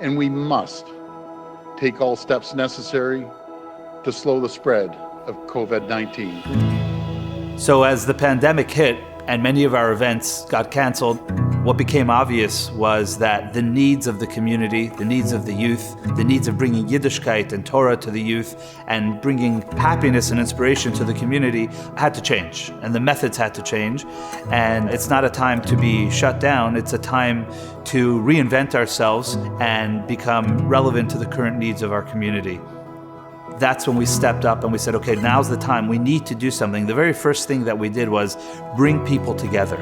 And we must take all steps necessary to slow the spread of COVID-19. So as the pandemic hit and many of our events got canceled, what became obvious was that the needs of the community, the needs of the youth, the needs of bringing Yiddishkeit and Torah to the youth and bringing happiness and inspiration to the community had to change. And the methods had to change. And it's not a time to be shut down. It's a time to reinvent ourselves and become relevant to the current needs of our community. That's when we stepped up and we said, okay, now's the time. We need to do something. The very first thing that we did was bring people together.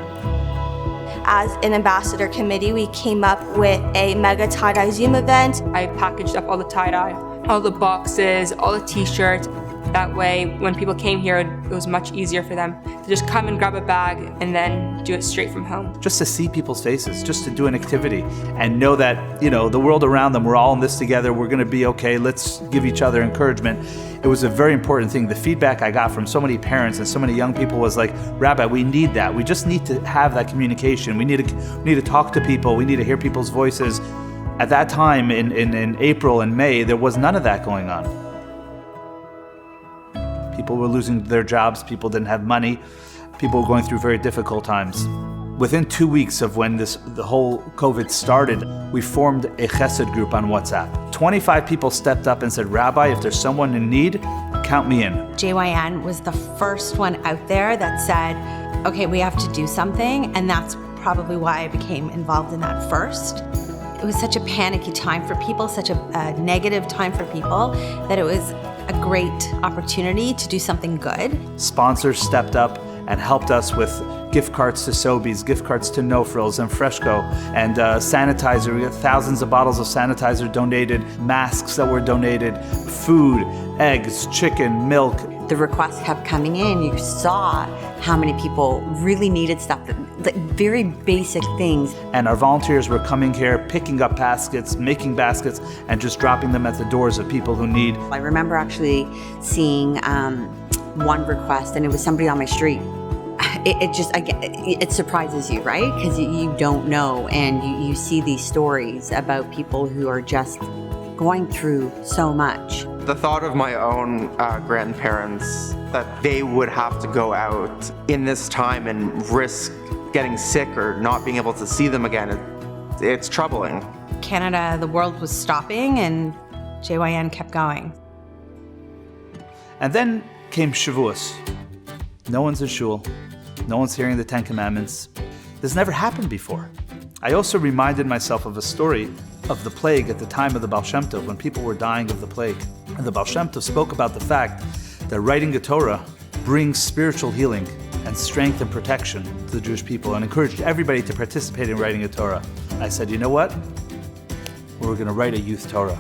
As an ambassador committee, we came up with a mega tie-dye Zoom event. I packaged up all the tie-dye, all the boxes, all the t-shirts. That way, when people came here, it was much easier for them to just come and grab a bag and then do it straight from home. Just to see people's faces, just to do an activity and know that, the world around them, we're all in this together, we're gonna be okay, let's give each other encouragement. It was a very important thing. The feedback I got from so many parents and so many young people was like, Rabbi, we need that. We just need to have that communication. We need to talk to people. We need to hear people's voices. At that time, in April and May, there was none of that going on. People were losing their jobs, people didn't have money, people were going through very difficult times. Within 2 weeks of when the whole COVID started, we formed a chesed group on WhatsApp. 25 people stepped up and said, Rabbi, if there's someone in need, count me in. JYN was the first one out there that said, okay, we have to do something, and that's probably why I became involved in that first. It was such a panicky time for people, such a negative time for people, that it was a great opportunity to do something good. Sponsors stepped up and helped us with gift cards to Sobeys, gift cards to No Frills and Freshco, and sanitizer. We got thousands of bottles of sanitizer donated, masks that were donated, food, eggs, chicken, milk. The requests kept coming in. You saw how many people really needed stuff, like very basic things. And our volunteers were coming here, picking up baskets, making baskets, and just dropping them at the doors of people who need. I remember actually seeing one request, and it was somebody on my street. It surprises you, right? Because you don't know, and you see these stories about people who are just going through so much. The thought of my own grandparents, that they would have to go out in this time and risk getting sick or not being able to see them again, it's troubling. Canada, the world was stopping, and JYN kept going. And then came Shavuos. No one's in shul. No one's hearing the Ten Commandments. This never happened before. I also reminded myself of a story of the plague at the time of the Baal Shem Tov, when people were dying of the plague. And the Baal Shem Tov spoke about the fact that writing the Torah brings spiritual healing and strength and protection to the Jewish people, and encouraged everybody to participate in writing a Torah. I said, you know what? We're going to write a youth Torah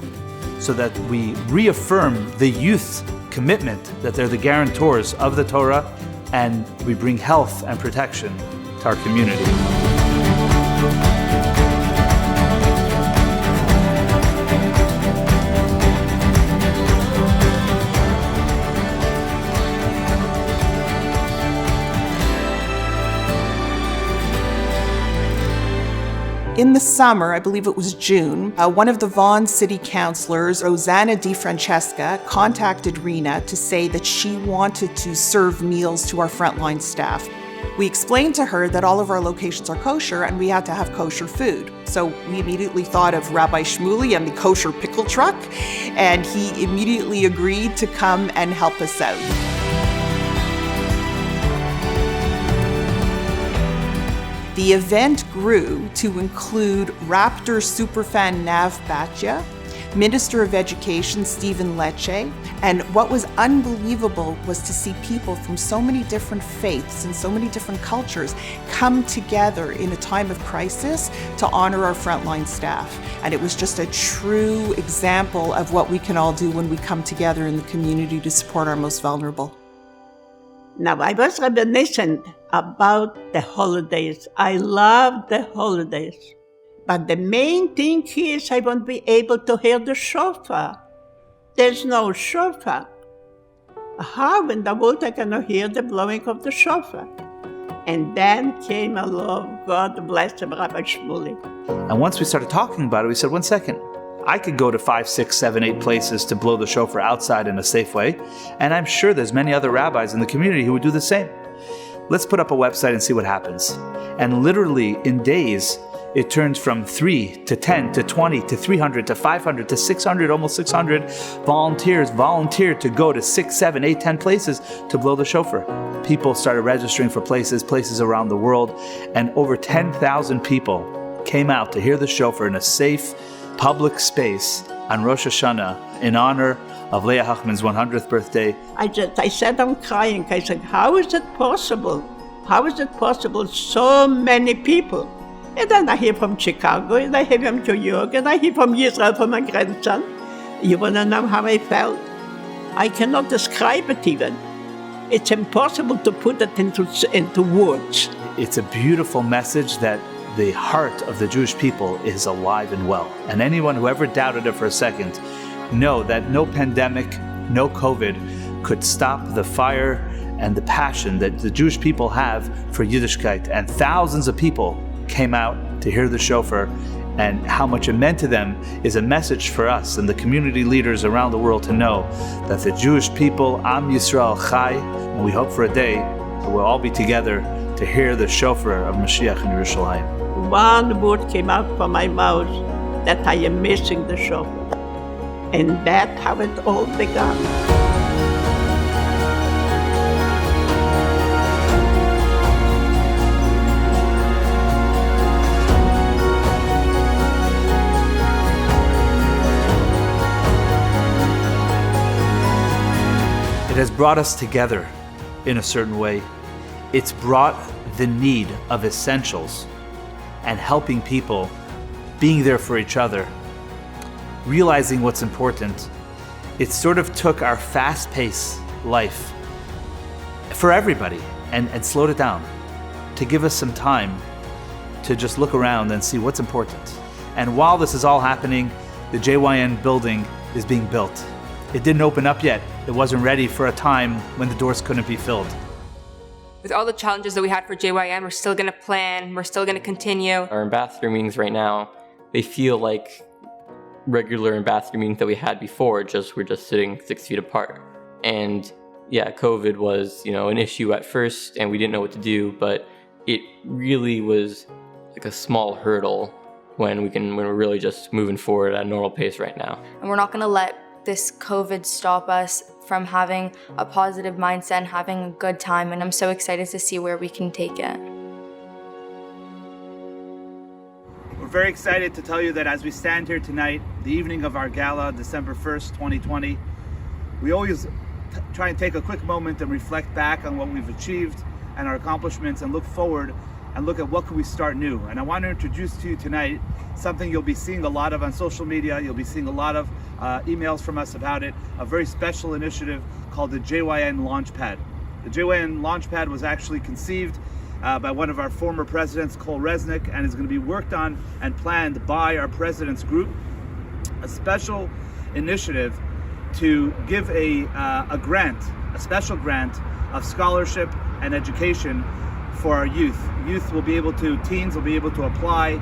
so that we reaffirm the youth's commitment that they're the guarantors of the Torah, and we bring health and protection to our community. In the summer, I believe it was June, one of the Vaughan City Councillors, Rosanna Di Francesca, contacted Rena to say that she wanted to serve meals to our frontline staff. We explained to her that all of our locations are kosher and we had to have kosher food. So we immediately thought of Rabbi Shmuley and the kosher pickle truck, and he immediately agreed to come and help us out. The event grew to include Raptor superfan Nav Bhatia, Minister of Education Stephen Lecce, and what was unbelievable was to see people from so many different faiths and so many different cultures come together in a time of crisis to honor our frontline staff. And it was just a true example of what we can all do when we come together in the community to support our most vulnerable. Now, I was reminiscent about the holidays. I love the holidays. But the main thing is I won't be able to hear the shofar. There's no shofar. How in the world I can hear the blowing of the shofar? And then came along, God bless him, Rabbi Shmuley. And once we started talking about it, we said, 1 second. I could go to 5, 6, 7, 8 places to blow the shofar outside in a safe way, and I'm sure there's many other rabbis in the community who would do the same. Let's put up a website and see what happens. And literally in days, it turns from 3 to 10 to 20 to 300 to 500 to 600, almost 600 volunteers volunteered to go to 6, 7, 8, 10 places to blow the shofar. People started registering for places around the world, and over 10,000 people came out to hear the shofar in a safe, public space on Rosh Hashanah in honor of Leah Hachman's 100th birthday. I said, I'm crying. I said, how is it possible? How is it possible? So many people. And then I hear from Chicago, and I hear from New York, and I hear from Israel, from my grandson. You want to know how I felt? I cannot describe it even. It's impossible to put it into words. It's a beautiful message that the heart of the Jewish people is alive and well. And anyone who ever doubted it for a second, know that no pandemic, no COVID could stop the fire and the passion that the Jewish people have for Yiddishkeit. And thousands of people came out to hear the shofar, and how much it meant to them is a message for us and the community leaders around the world to know that the Jewish people, Am Yisrael Chai, and we hope for a day that we'll all be together to hear the shofar of Mashiach in Yerushalayim. One word came out from my mouth, that I am missing the shofar. And that's how it all began. It has brought us together in a certain way. It's brought the need of essentials and helping people, being there for each other, realizing what's important. It sort of took our fast-paced life for everybody and slowed it down to give us some time to just look around and see what's important. And while this is all happening, the JYN building is being built. It didn't open up yet. It wasn't ready for a time when the doors couldn't be filled. With all the challenges that we had for JYN, we're still going to plan, we're still going to continue. Our ambassador meetings right now, they feel like regular ambassador meetings that we had before, we're just sitting 6 feet apart. And yeah, COVID was, an issue at first and we didn't know what to do, but it really was like a small hurdle when we're really just moving forward at a normal pace right now. And we're not going to let this COVID stop us from having a positive mindset and having a good time, and I'm so excited to see where we can take it. We're very excited to tell you that as we stand here tonight, the evening of our gala, December 1st, 2020, we always try and take a quick moment and reflect back on what we've achieved and our accomplishments and look forward and look at what can we start new. And I want to introduce to you tonight something you'll be seeing a lot of on social media. You'll be seeing a lot of emails from us about it, a very special initiative called the JYN Launchpad. The JYN Launchpad was actually conceived by one of our former presidents, Cole Resnick, and is going to be worked on and planned by our president's group. A special initiative to give a grant, a special grant of scholarship and education for our youth. Teens will be able to apply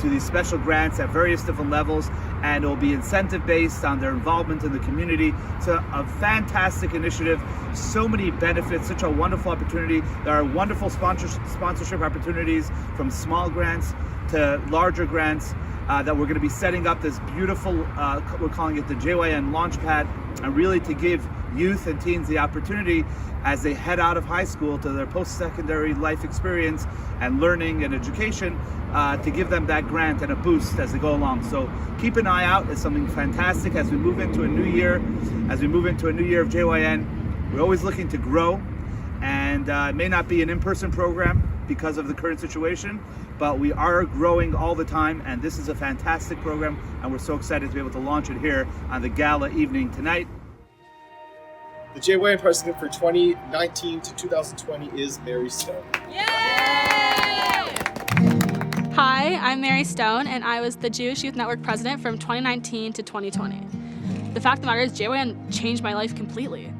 to these special grants at various different levels, and it will be incentive based on their involvement in the community. It's a fantastic initiative, so many benefits, such a wonderful opportunity. There are wonderful sponsorship opportunities, from small grants to larger grants, that we're going to be setting up this beautiful, we're calling it the JYN Launchpad, and really to give youth and teens the opportunity as they head out of high school to their post-secondary life experience and learning and education, to give them that grant and a boost as they go along. So keep an eye out. It's something fantastic as we move into a new year. As we move into a new year of JYN, we're always looking to grow, and it may not be an in-person program because of the current situation, but we are growing all the time, and this is a fantastic program, and we're so excited to be able to launch it here on the gala evening tonight. The JYN president for 2019 to 2020 is Mary Stone. Hi, I'm Mary Stone, and I was the Jewish Youth Network president from 2019 to 2020. The fact of the matter is, JYN changed my life completely.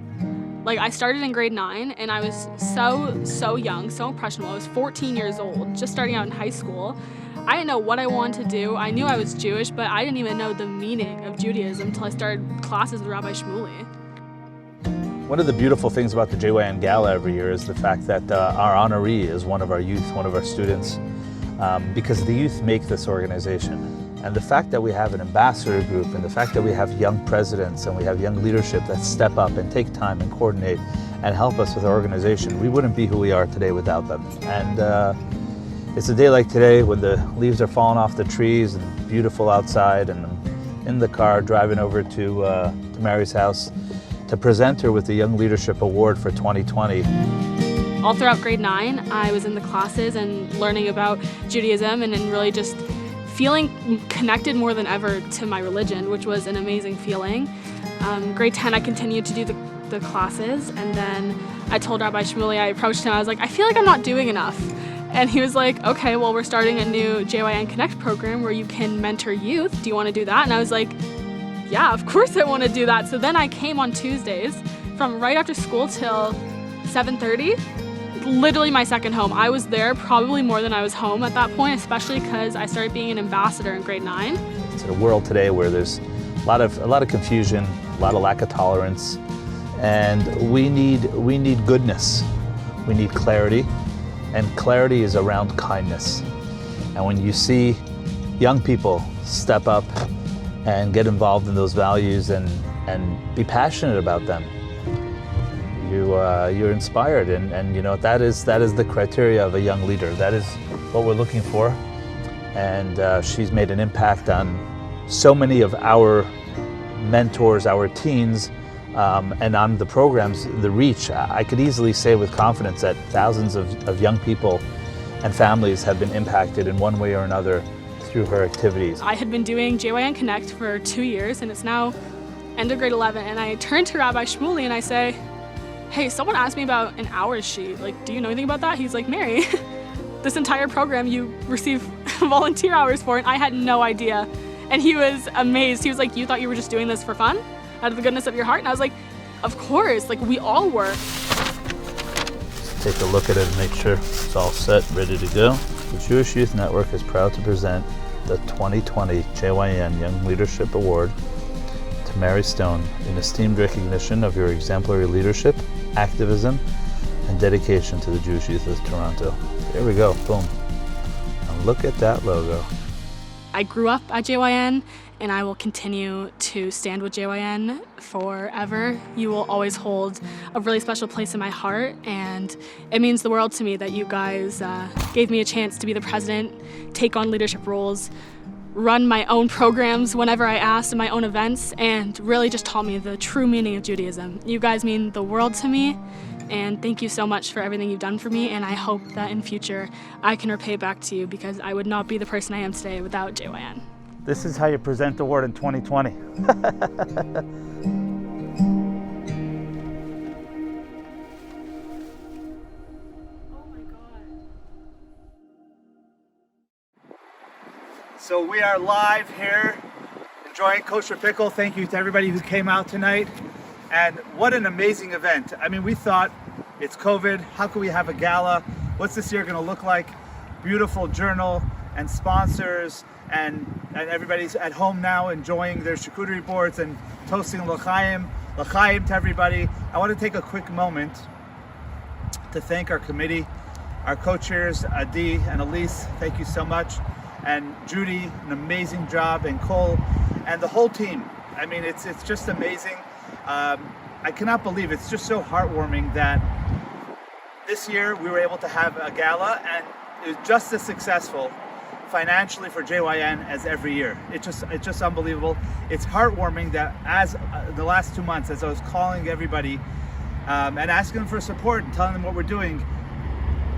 Like, I started in grade 9, and I was so young, so impressionable. I was 14 years old, just starting out in high school. I didn't know what I wanted to do. I knew I was Jewish, but I didn't even know the meaning of Judaism until I started classes with Rabbi Shmuley. One of the beautiful things about the JYN Gala every year is the fact that our honoree is one of our youth, one of our students, because the youth make this organization. And the fact that we have an ambassador group, and the fact that we have young presidents and we have young leadership that step up and take time and coordinate and help us with our organization, we wouldn't be who we are today without them. And it's a day like today when the leaves are falling off the trees and beautiful outside, and I'm in the car driving over to Mary's house to present her with the Young Leadership Award for 2020. All throughout grade 9, I was in the classes and learning about Judaism, and then really just feeling connected more than ever to my religion, which was an amazing feeling. Grade 10, I continued to do the classes, and then I told Rabbi Shmuley, I approached him, I was like, I feel like I'm not doing enough. And he was like, okay, well, we're starting a new JYN Connect program where you can mentor youth. Do you want to do that? And I was like, yeah, of course I want to do that. So then I came on Tuesdays from right after school till 7:30. Literally my second home. I was there probably more than I was home at that point, especially because I started being an ambassador in grade 9. It's a world today where there's a lot of confusion, a lot of lack of tolerance, and we need goodness. We need clarity, and clarity is around kindness. And when you see young people step up and get involved in those values and be passionate about them, you're inspired, and you know that is the criteria of a young leader. That is what we're looking for, and she's made an impact on so many of our mentors, our teens, and on the programs, the reach. I could easily say with confidence that thousands of young people and families have been impacted in one way or another through her activities. I had been doing JYN Connect for 2 years, and it's now end of grade 11, and I turned to Rabbi Shmuley and I say, hey, someone asked me about an hours sheet. Like, do you know anything about that? He's like, Mary, this entire program you receive volunteer hours for, and I had no idea. And he was amazed. He was like, you thought you were just doing this for fun? Out of the goodness of your heart? And I was like, of course, like we all were. Let's take a look at it and make sure it's all set, ready to go. The Jewish Youth Network is proud to present the 2020 JYN Young Leadership Award to Mary Stone in esteemed recognition of your exemplary leadership, activism, and dedication to the Jewish youth of Toronto. There we go, boom. And look at that logo. I grew up at JYN, and I will continue to stand with JYN forever. You will always hold a really special place in my heart, and it means the world to me that you guys gave me a chance to be the president, take on leadership roles, run my own programs whenever I asked in my own events, and really just taught me the true meaning of Judaism. You guys mean the world to me, and thank you so much for everything you've done for me, and I hope that in future I can repay back to you, because I would not be the person I am today without JYN. This is how you present the award in 2020. So we are live here, enjoying Kosher Pickle. Thank you to everybody who came out tonight. And what an amazing event. I mean, we thought it's COVID, how can we have a gala? what's this year going to look like? Beautiful journal and sponsors, and everybody's at home now enjoying their charcuterie boards and toasting l'chaim to everybody. I want to take a quick moment to thank our committee, our co-chairs, Adi and Elise, thank you so much. And Judy, an amazing job, and Cole, and the whole team. I mean, it's just amazing. I cannot believe it's just so heartwarming that this year we were able to have a gala, and it was just as successful financially for JYN as every year. It's just unbelievable. It's heartwarming that as the last 2 months, as I was calling everybody and asking them for support and telling them what we're doing,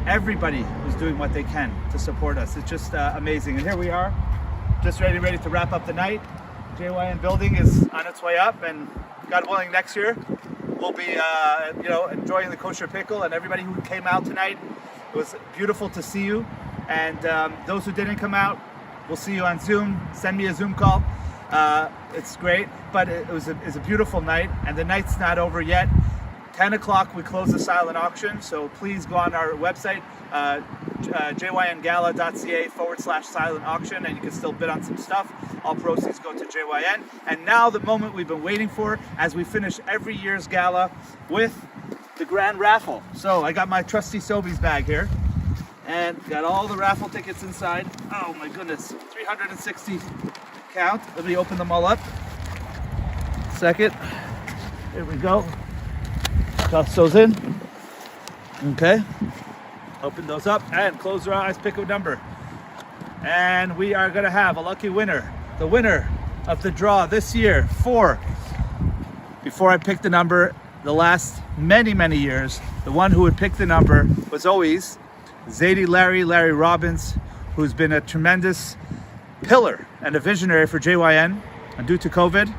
everybody was doing what they can to support us. It's just amazing. And here we are, just ready to wrap up the night. JYN building is on its way up, and God willing, next year we'll be enjoying the kosher pickle. And everybody who came out tonight, it was beautiful to see you. And those who didn't come out, we'll see you on Zoom. Send me a Zoom call. It's great, but it was a beautiful night, and the night's not over yet. 10 o'clock we close the silent auction, so please go on our website, jyngala.ca/silent auction, and you can still bid on some stuff. All proceeds go to JYN. And now the moment we've been waiting for, as we finish every year's gala with the grand raffle. So I got my trusty Sobeys bag here, and got all the raffle tickets inside. Oh my goodness, 360 count. Let me open them all up. Second, here we go. Toss those in. Okay. Open those up and close your eyes, pick a number. And we are going to have a lucky winner. The winner of the draw this year before I picked the number, the last many years, the one who would pick the number was always Zadie Larry Robbins, who's been a tremendous pillar and a visionary for JYN. And due to COVID,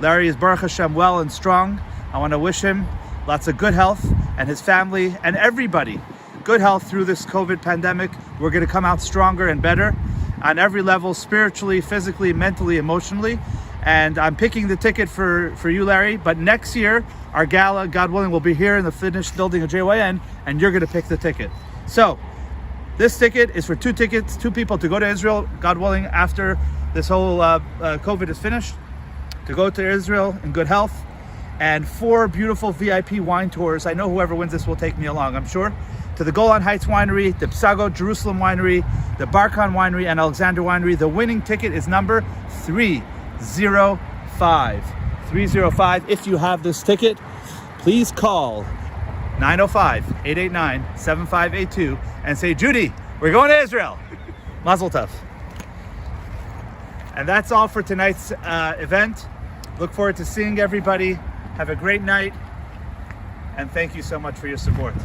Larry is Baruch Hashem well and strong. I want to wish him lots of good health, and his family and everybody good health through this COVID pandemic. We're going to come out stronger and better on every level, spiritually, physically, mentally, emotionally. And I'm picking the ticket for you, Larry. But next year, our gala, God willing, will be here in the finished building of JYN, and you're going to pick the ticket. So this ticket is for two people to go to Israel, God willing, after this whole COVID is finished, to go to Israel in good health. And 4 beautiful VIP wine tours. I know whoever wins this will take me along, I'm sure. To the Golan Heights Winery, the Psago Jerusalem Winery, the Barkan Winery, and Alexander Winery. The winning ticket is number 305. 305. If you have this ticket, please call 905-889-7582 and say, Judy, we're going to Israel. Mazel tov. And that's all for tonight's event. Look forward to seeing everybody. Have a great night, and thank you so much for your support.